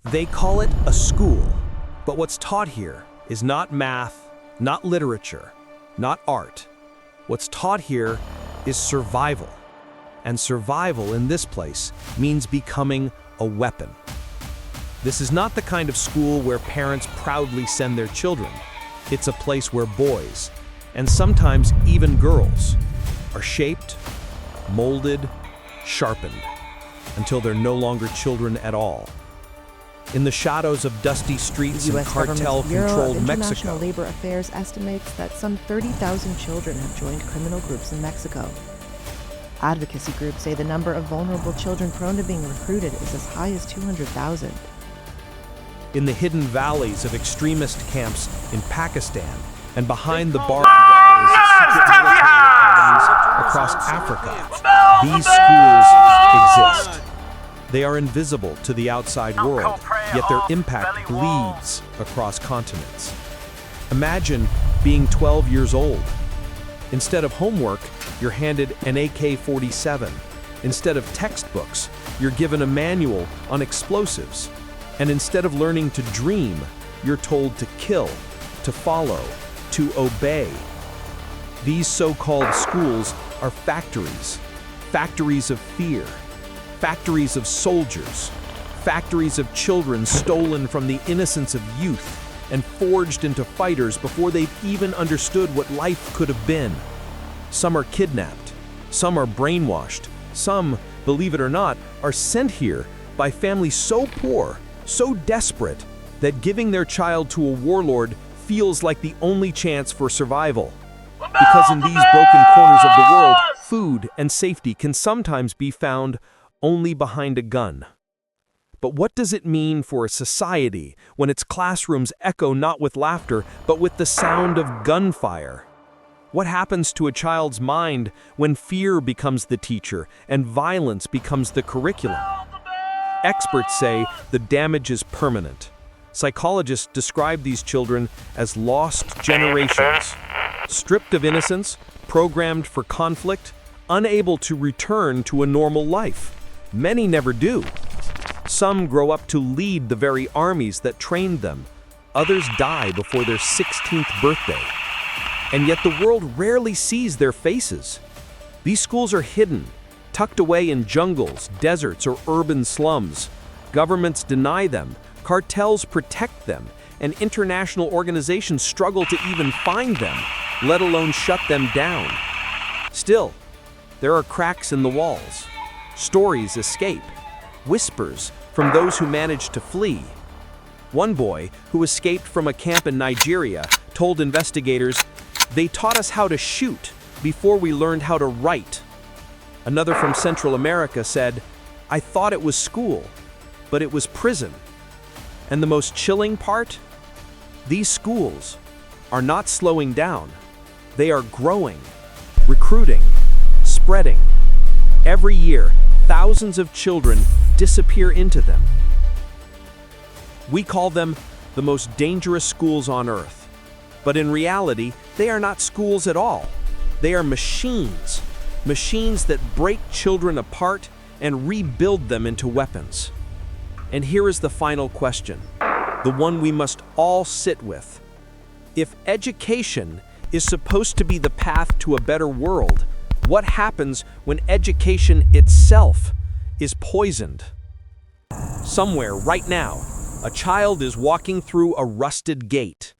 They call it a school, but what's taught here is not math, not literature, not art. What's taught here is survival. And survival in this place means becoming a weapon. This is not the kind of school where parents proudly send their children. It's a place where boys, and sometimes even girls, are shaped, molded, sharpened, until they're no longer children at all. In the shadows of dusty streets in cartel-controlled Mexico, International Labor Affairs estimates that some 30,000 children have joined criminal groups in Mexico. Advocacy groups say the number of vulnerable children prone to being recruited is as high as 200,000. In the hidden valleys of extremist camps in Pakistan and behind the barbed wires of secret military academies across Africa, these schools exist. They are invisible to the outside world, yet their impact bleeds across continents. Imagine being 12 years old. Instead of homework, you're handed an AK-47. Instead of textbooks, you're given a manual on explosives. And instead of learning to dream, you're told to kill, to follow, to obey. These so-called schools are factories, factories of fear, factories of soldiers, factories of children stolen from the innocence of youth and forged into fighters before they've even understood what life could have been. Some are kidnapped, some are brainwashed, some, believe it or not, are sent here by families so poor, so desperate, that giving their child to a warlord feels like the only chance for survival. Because in these broken corners of the world, food and safety can sometimes be found only behind a gun. But what does it mean for a society when its classrooms echo not with laughter, but with the sound of gunfire? What happens to a child's mind when fear becomes the teacher and violence becomes the curriculum? Experts say the damage is permanent. Psychologists describe these children as lost generations, stripped of innocence, programmed for conflict, unable to return to a normal life. Many never do. Some grow up to lead the very armies that trained them. Others die before their 16th birthday. And yet the world rarely sees their faces. These schools are hidden, tucked away in jungles, deserts, or urban slums. Governments deny them, cartels protect them, and international organizations struggle to even find them, let alone shut them down. Still, there are cracks in the walls. Stories escape, whispers from those who managed to flee. One boy, who escaped from a camp in Nigeria, told investigators, "They taught us how to shoot before we learned how to write." Another from Central America said, "I thought it was school, but it was prison." And the most chilling part? These schools are not slowing down. They are growing, recruiting, spreading. Every year, thousands of children disappear into them. We call them the most dangerous schools on earth. But in reality, they are not schools at all. They are machines. Machines that break children apart and rebuild them into weapons. And here is the final question, the one we must all sit with. If education is supposed to be the path to a better world, what happens when education itself is poisoned? Somewhere right now, a child is walking through a rusted gate,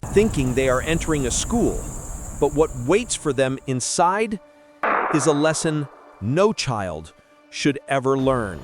thinking they are entering a school, but what waits for them inside is a lesson no child should ever learn.